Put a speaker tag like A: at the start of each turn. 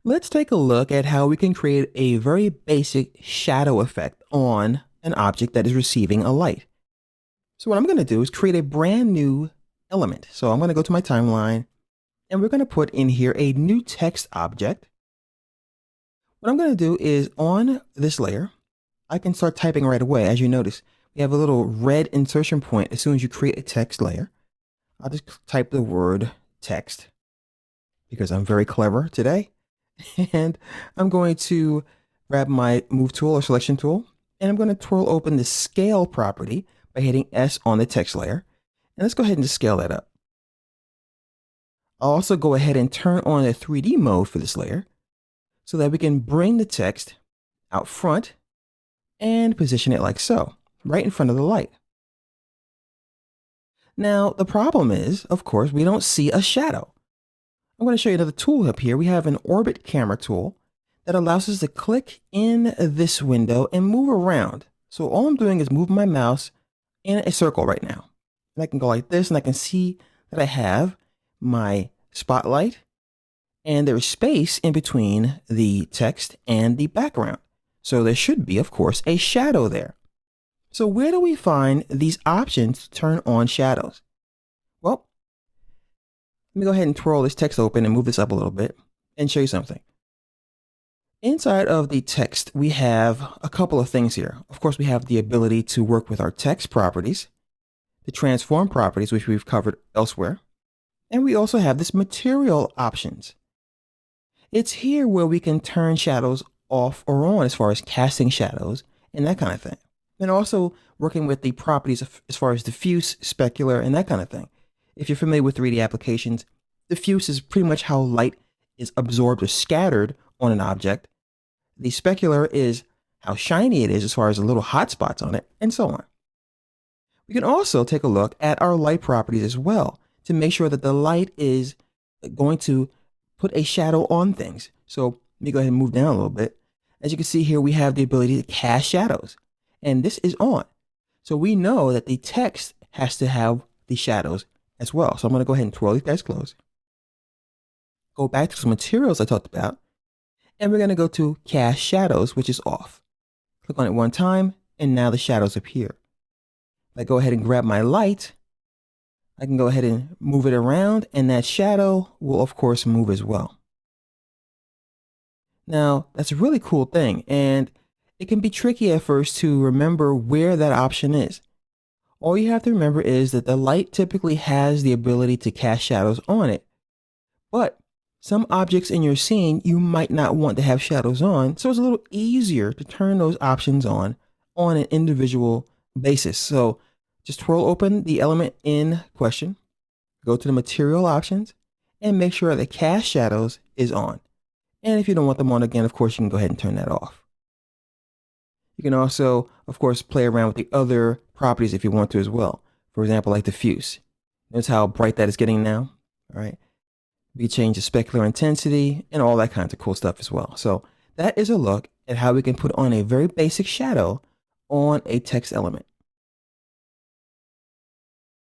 A: Let's take a look at how we can create a very basic shadow effect on an object that is receiving a light. So what I'm going to do is create a brand new element. So I'm going to go to my timeline and we're going to put in here a new text object. What I'm going to do is on this layer, I can start typing right away. As you notice, we have a little red insertion point as soon as you create a text layer. I'll just type the word text because I'm very clever today. And I'm going to grab my move tool or selection tool, and I'm going to twirl open the scale property by hitting S on the text layer. And let's go ahead and just scale that up. I'll also go ahead and turn on the 3D mode for this layer so that we can bring the text out front and position it like so, right in front of the light. Now, the problem is, of course, we don't see a shadow. I'm going to show you another tool up here. We have an orbit camera tool that allows us to click in this window and move around. So all I'm doing is move my mouse in a circle right now. And I can go like this and I can see that I have my spotlight and there is space in between the text and the background. So there should be, of course, a shadow there. So where do we find these options to turn on shadows? Well, let me go ahead and twirl this text open and move this up a little bit and show you something. Inside of the text, we have a couple of things here. Of course, we have the ability to work with our text properties, the transform properties, which we've covered elsewhere. And we also have this material options. It's here where we can turn shadows off or on as far as casting shadows and that kind of thing. And also working with the properties as far as diffuse, specular, and that kind of thing. If you're familiar with 3D applications, diffuse is pretty much how light is absorbed or scattered on an object. The specular is how shiny it is as far as the little hot spots on it, and so on. We can also take a look at our light properties as well to make sure that the light is going to put a shadow on things. So let me go ahead and move down a little bit. As you can see here, we have the ability to cast shadows, and this is on. So we know that the text has to have the shadows as well. So I'm going to go ahead and twirl these guys close. Go back to some materials I talked about, and we're going to go to cast shadows, which is off. Click on it one time, and now the shadows appear. If I go ahead and grab my light, I can go ahead and move it around, and that shadow will, of course, move as well. Now, that's a really cool thing, and it can be tricky at first to remember where that option is. All you have to remember is that the light typically has the ability to cast shadows on it. But some objects in your scene, you might not want to have shadows on, so it's a little easier to turn those options on an individual basis. So just twirl open the element in question, go to the material options, and make sure that cast shadows is on. And if you don't want them on again, of course, you can go ahead and turn that off. You can also, of course, play around with the other properties if you want to as well. For example, like diffuse. Notice how bright that is getting now. All right. We change the specular intensity and all that kinds of cool stuff as well. So that is a look at how we can put on a very basic shadow on a text element.